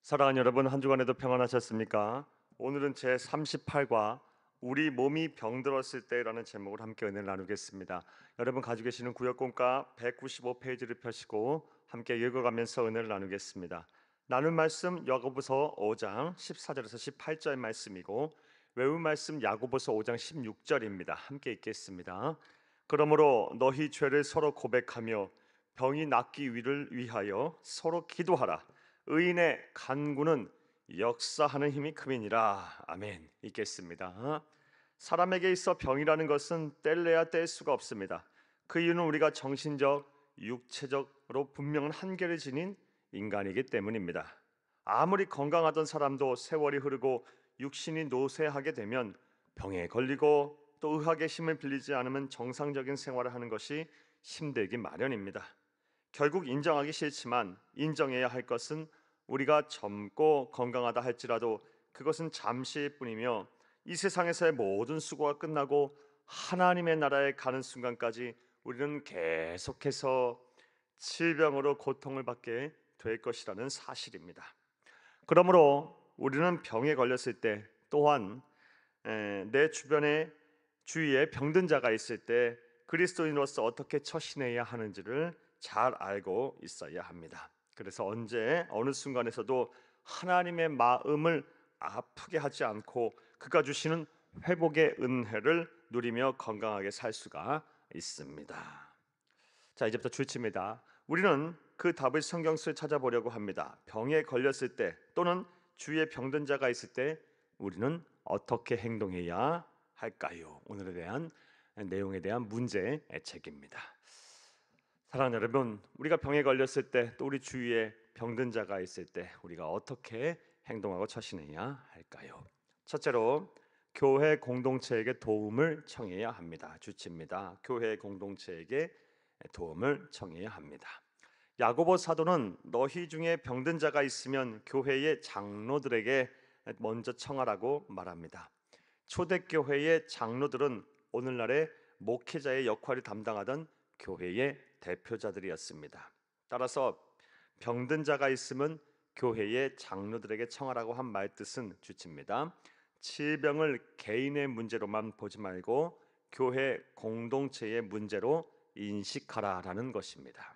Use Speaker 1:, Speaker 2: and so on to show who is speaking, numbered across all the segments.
Speaker 1: 사랑하는 여러분, 한 주간에도 평안하셨습니까? 오늘은 제 38과 우리 몸이 병들었을 때라는 제목으로 함께 은혜를 나누겠습니다. 여러분 가지고 계시는 구역공과 195페이지를 펴시고 함께 읽어가면서 은혜를 나누겠습니다. 나눌 말씀 야고보서 5장 14절에서 18절 말씀이고 외울 말씀 야고보서 5장 16절입니다. 함께 읽겠습니다. 그러므로 너희 죄를 서로 고백하며 병이 낫기 위하여 서로 기도하라. 의인의 간구는 역사하는 힘이 큼이니라. 아멘. 읽겠습니다. 사람에게 있어 병이라는 것은 뗄래야 뗄 수가 없습니다. 그 이유는 우리가 정신적, 육체적으로 분명한 한계를 지닌 인간이기 때문입니다. 아무리 건강하던 사람도 세월이 흐르고 육신이 노쇠하게 되면 병에 걸리고 또 의학의 힘을 빌리지 않으면 정상적인 생활을 하는 것이 힘들기 마련입니다. 결국 인정하기 싫지만 인정해야 할 것은 우리가 젊고 건강하다 할지라도 그것은 잠시일 뿐이며 이 세상에서의 모든 수고가 끝나고 하나님의 나라에 가는 순간까지 우리는 계속해서 질병으로 고통을 받게 될 것이라는 사실입니다. 그러므로 우리는 병에 걸렸을 때 또한 내 주위에 병든 자가 있을 때 그리스도인으로서 어떻게 처신해야 하는지를 잘 알고 있어야 합니다. 그래서 언제 어느 순간에서도 하나님의 마음을 아프게 하지 않고 그가 주시는 회복의 은혜를 누리며 건강하게 살 수가 있습니다. 자, 이제부터 주치입니다. 우리는 그 답을 성경 속에 찾아보려고 합니다. 병에 걸렸을 때 또는 주위에 병든 자가 있을 때 우리는 어떻게 행동해야 할까요? 오늘에 대한 내용에 대한 문제책입니다. 사랑하는 여러분, 우리가 병에 걸렸을 때 또 우리 주위에 병든 자가 있을 때 우리가 어떻게 행동하고 처신해야 할까요? 첫째로 교회 공동체에게 도움을 청해야 합니다. 주치입니다. 교회 공동체에게 도움을 청해야 합니다. 야고보 사도는 너희 중에 병든 자가 있으면 교회의 장로들에게 먼저 청하라고 말합니다. 초대교회의 장로들은 오늘날의 목회자의 역할을 담당하던 교회의 대표자들이었습니다. 따라서 병든 자가 있으면 교회의 장로들에게 청하라고 한 말뜻은 주치입니다. 질병을 개인의 문제로만 보지 말고 교회 공동체의 문제로 인식하라라는 것입니다.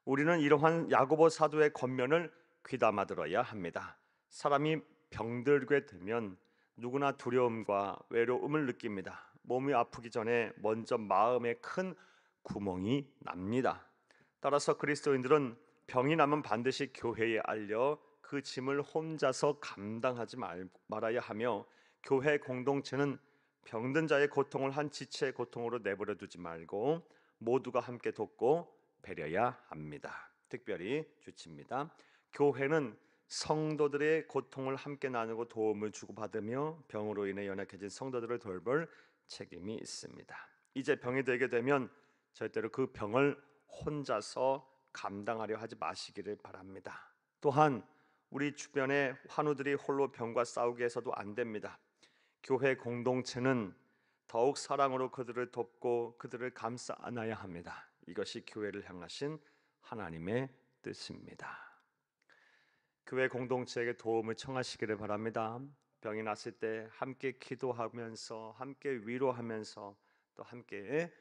Speaker 1: 우리는 이러한 야고보 사도의 권면을 귀담아 들어야 합니다. 사람이 병들게 되면 누구나 두려움과 외로움을 느낍니다. 몸이 아프기 전에 먼저 마음에 큰 구멍이 납니다. 따라서 그리스도인들은 병이 나면 반드시 교회에 알려 그 짐을 혼자서 감당하지 말아야 하며 교회 공동체는 병든 자의 고통을 한 지체의 고통으로 내버려 두지 말고 모두가 함께 돕고 배려야 합니다. 특별히 주치입니다. 교회는 성도들의 고통을 함께 나누고 도움을 주고받으며 병으로 인해 연약해진 성도들을 돌볼 책임이 있습니다. 이제 병이 들게 되면 절대로 그 병을 혼자서 감당하려 하지 마시기를 바랍니다. 또한 우리 주변의 환우들이 홀로 병과 싸우게 해서도 안 됩니다. 교회 공동체는 더욱 사랑으로 그들을 돕고 그들을 감싸 안아야 합니다. 이것이 교회를 향하신 하나님의 뜻입니다. 교회 공동체에게 도움을 청하시기를 바랍니다. 병이 났을 때 함께 기도하면서 함께 위로하면서 또 함께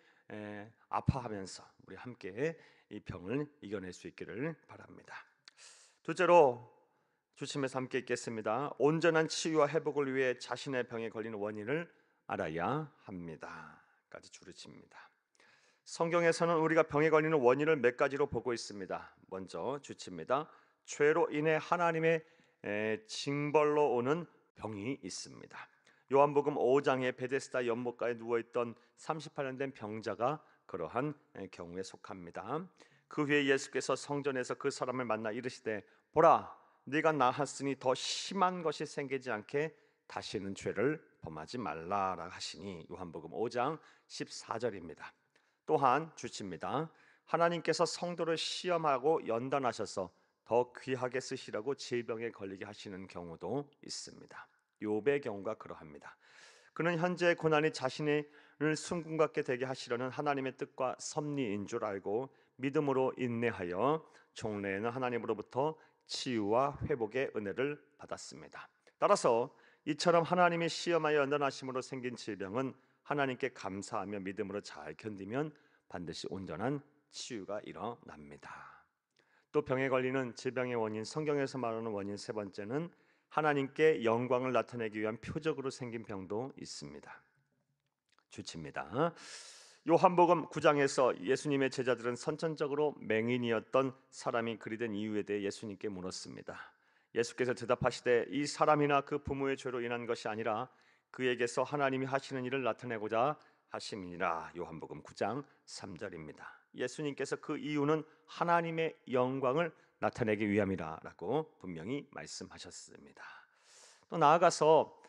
Speaker 1: 아파하면서 우리 함께 이 병을 이겨낼 수 있기를 바랍니다. 둘째로 주침에서 함께 있겠습니다. 온전한 치유와 회복을 위해 자신의 병에 걸리는 원인을 알아야 합니다. 까지 줄을 칩니다. 성경에서는 우리가 병에 걸리는 원인을 몇 가지로 보고 있습니다. 먼저 주칩니다. 죄로 인해 하나님의 징벌로 오는 병이 있습니다. 요한복음 5장에 베데스다 연못가에 누워있던 38년 된 병자가 그러한 경우에 속합니다. 그 후에 예수께서 성전에서 그 사람을 만나 이르시되 보라 네가 나았으니 더 심한 것이 생기지 않게 다시는 죄를 범하지 말라라 하시니 요한복음 5장 14절입니다. 또한 주칩니다. 하나님께서 성도를 시험하고 연단하셔서 더 귀하게 쓰시라고 질병에 걸리게 하시는 경우도 있습니다. 욥의 경우가 그러합니다. 그는 현재 고난이 자신을 순금 같게 되게 하시려는 하나님의 뜻과 섭리인 줄 알고 믿음으로 인내하여 종래에는 하나님으로부터 치유와 회복의 은혜를 받았습니다. 따라서 이처럼 하나님이 시험하여 연단하심으로 생긴 질병은 하나님께 감사하며 믿음으로 잘 견디면 반드시 온전한 치유가 일어납니다. 또 병에 걸리는 질병의 원인, 성경에서 말하는 원인 세 번째는 하나님께 영광을 나타내기 위한 표적으로 생긴 병도 있습니다. 주치입니다. 요한복음 9장에서 예수님의 제자들은 선천적으로 맹인이었던 사람이 그리 된 이유에 대해 예수님께 물었습니다. 예수께서 대답하시되 이 사람이나 그 부모의 죄로 인한 것이 아니라 그에게서 하나님이 하시는 일을 나타내고자 하심이니라. 요한복음 9장 3절입니다. 예수님께서 그 이유는 하나님의 영광을 나타내기 위함이라고 분명히 말씀하셨습니다. 또 나아가서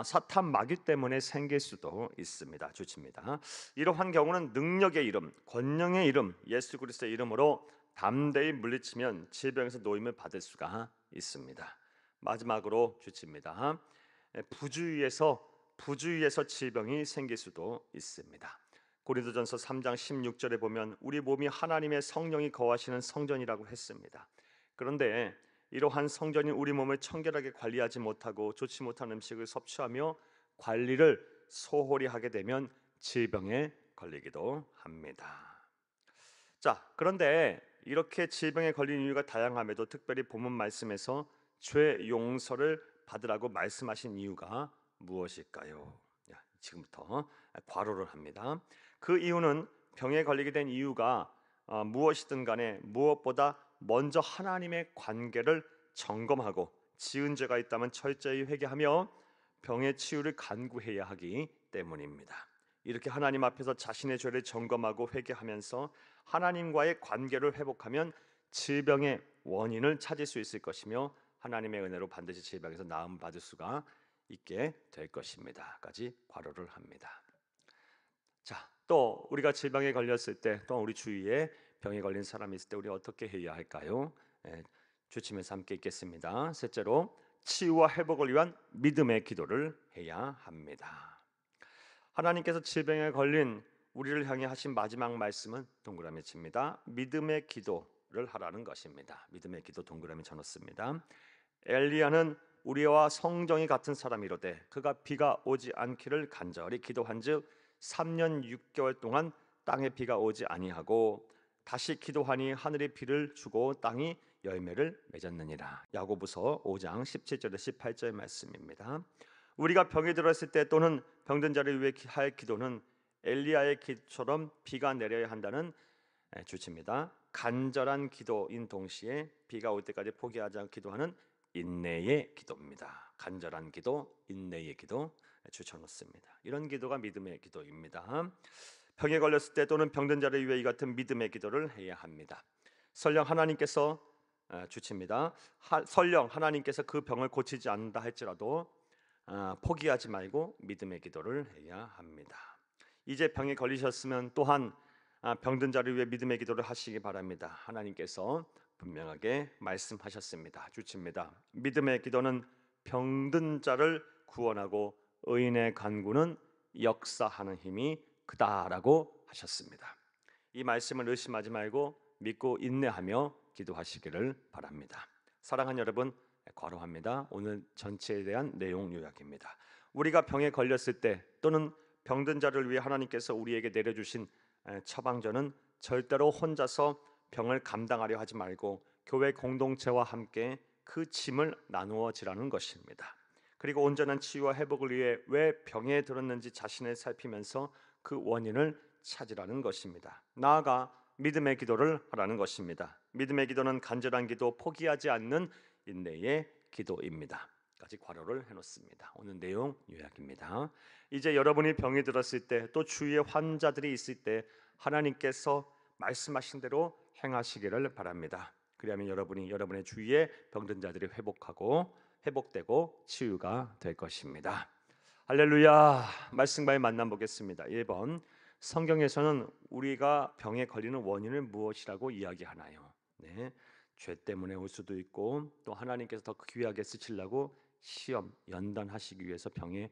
Speaker 1: 사탄 마귀 때문에 생길 수도 있습니다. 주칩니다. 이러한 경우는 능력의 이름, 권능의 이름, 예수 그리스도의 이름으로 담대히 물리치면 질병에서 노임을 받을 수가 있습니다. 마지막으로 주칩니다. 부주의에서 질병이 생길 수도 있습니다. 고린도전서 3장 16절에 보면 우리 몸이 하나님의 성령이 거하시는 성전이라고 했습니다. 그런데 이러한 성전인 우리 몸을 청결하게 관리하지 못하고 좋지 못한 음식을 섭취하며 관리를 소홀히 하게 되면 질병에 걸리기도 합니다. 자, 그런데 이렇게 질병에 걸린 이유가 다양함에도 특별히 본문 말씀에서 죄 용서를 받으라고 말씀하신 이유가 무엇일까요? 지금부터 괄호를 합니다. 그 이유는 병에 걸리게 된 이유가 무엇이든 간에 무엇보다 먼저 하나님의 관계를 점검하고 지은 죄가 있다면 철저히 회개하며 병의 치유를 간구해야 하기 때문입니다. 이렇게 하나님 앞에서 자신의 죄를 점검하고 회개하면서 하나님과의 관계를 회복하면 질병의 원인을 찾을 수 있을 것이며 하나님의 은혜로 반드시 질병에서 나음 받을 수가 있게 될 것입니다.까지 괄호를 합니다. 자, 또 우리가 질병에 걸렸을 때, 또 우리 주위에 병에 걸린 사람이 있을 때 우리 어떻게 해야 할까요? 주치면서 함께 읽겠습니다. 셋째로 치유와 회복을 위한 믿음의 기도를 해야 합니다. 하나님께서 질병에 걸린 우리를 향해 하신 마지막 말씀은 동그라미 칩니다. 믿음의 기도를 하라는 것입니다. 믿음의 기도 동그라미 쳐놓습니다. 엘리야는 우리와 성정이 같은 사람이로되 그가 비가 오지 않기를 간절히 기도한즉 3년 6개월 동안 땅에 비가 오지 아니하고 다시 기도하니 하늘이 비를 주고 땅이 열매를 맺었느니라. 야고보서 5장 17절에서 18절 말씀입니다. 우리가 병이 들었을 때 또는 병든 자를 위해 할 기도는 엘리야의 기도처럼 비가 내려야 한다는 주치입니다. 간절한 기도인 동시에 비가 올 때까지 포기하지 않고 기도하는 인내의 기도입니다. 간절한 기도, 인내의 기도 추천놓습니다. 이런 기도가 믿음의 기도입니다. 병에 걸렸을 때 또는 병든 자를 위해 이 같은 믿음의 기도를 해야 합니다. 설령 하나님께서 주칩니다. 설령 하나님께서 그 병을 고치지 않는다 할지라도 포기하지 말고 믿음의 기도를 해야 합니다. 이제 병에 걸리셨으면 또한 병든 자를 위해 믿음의 기도를 하시기 바랍니다. 하나님께서 분명하게 말씀하셨습니다. 주칩니다. 믿음의 기도는 병든 자를 구원하고 의인의 간구는 역사하는 힘이 크다라고 하셨습니다. 이 말씀을 의심하지 말고 믿고 인내하며 기도하시기를 바랍니다. 사랑하는 여러분, 괄호합니다. 오늘 전체에 대한 내용 요약입니다. 우리가 병에 걸렸을 때 또는 병든 자를 위해 하나님께서 우리에게 내려주신 처방전은 절대로 혼자서 병을 감당하려 하지 말고 교회 공동체와 함께 그 짐을 나누어 지라는 것입니다. 그리고 온전한 치유와 회복을 위해 왜 병에 들었는지 자신을 살피면서 그 원인을 찾으라는 것입니다. 나아가 믿음의 기도를 하라는 것입니다. 믿음의 기도는 간절한 기도, 포기하지 않는 인내의 기도입니다. 까지 괄호를 해놓습니다. 오늘 내용 요약입니다. 이제 여러분이 병이 들었을 때 또 주위에 환자들이 있을 때 하나님께서 말씀하신 대로 행하시기를 바랍니다. 그리하면 여러분의 주위에 병든 자들이 회복되고 치유가 될 것입니다. 할렐루야. 말씀과의 만남 보겠습니다. 1번, 성경에서는 우리가 병에 걸리는 원인을 무엇이라고 이야기하나요? 네, 죄 때문에 올 수도 있고 또 하나님께서 더 귀하게 쓰시려고 시험, 연단하시기 위해서 병에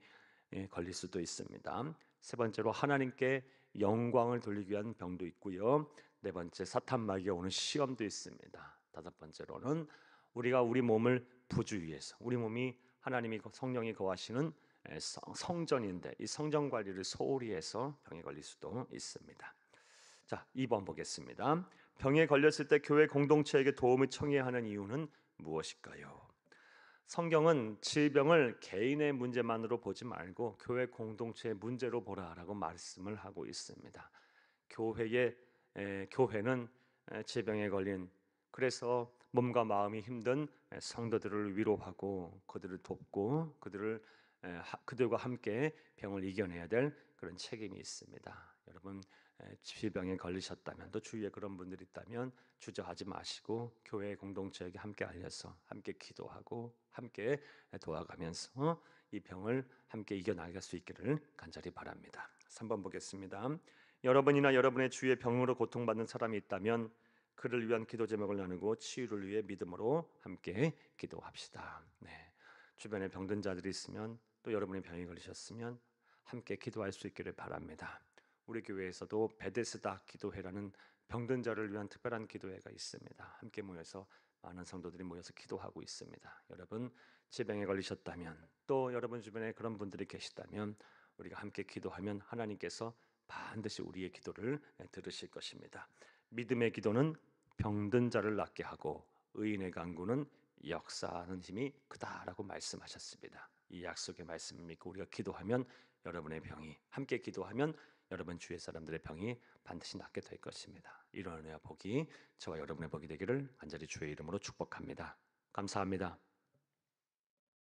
Speaker 1: 걸릴 수도 있습니다. 세 번째로 하나님께 영광을 돌리기 위한 병도 있고요. 네 번째, 사탄 마귀가 오는 시험도 있습니다. 다섯 번째로는 우리가 우리 몸을 부주의해서 우리 몸이 하나님이 성령이 거하시는 성전인데 이 성전 관리를 소홀히 해서 병에 걸릴 수도 있습니다. 자, 2번 보겠습니다. 병에 걸렸을 때 교회 공동체에게 도움을 청해야 하는 이유는 무엇일까요? 성경은 질병을 개인의 문제만으로 보지 말고 교회 공동체의 문제로 보라라고 말씀을 하고 있습니다. 교회는 질병에 걸린 그래서 몸과 마음이 힘든 성도들을 위로하고 그들을 돕고 그들과 함께 병을 이겨내야 될 그런 책임이 있습니다. 여러분 질병에 걸리셨다면 또 주위에 그런 분들이 있다면 주저하지 마시고 교회 공동체에게 함께 알려서 함께 기도하고 함께 도와가면서 이 병을 함께 이겨나갈 수 있기를 간절히 바랍니다. 3번 보겠습니다. 여러분이나 여러분의 주위에 병으로 고통받는 사람이 있다면 그를 위한 기도 제목을 나누고 치유를 위해 믿음으로 함께 기도합시다. 네. 주변에 병든 자들이 있으면 또 여러분이 병에 걸리셨으면 함께 기도할 수 있기를 바랍니다. 우리 교회에서도 베데스다 기도회라는 병든 자를 위한 특별한 기도회가 있습니다. 함께 모여서 많은 성도들이 모여서 기도하고 있습니다. 여러분 질병에 걸리셨다면 또 여러분 주변에 그런 분들이 계시다면 우리가 함께 기도하면 하나님께서 반드시 우리의 기도를 들으실 것입니다. 믿음의 기도는 병든 자를 낫게 하고 의인의 간구는 역사하는 힘이 크다라고 말씀하셨습니다. 이 약속의 말씀을 믿고 우리가 기도하면 여러분의 병이 함께 기도하면 여러분 주위의 사람들의 병이 반드시 낫게 될 것입니다. 이런 은혜와 복이 저와 여러분의 복이 되기를 간절히 주의 이름으로 축복합니다. 감사합니다.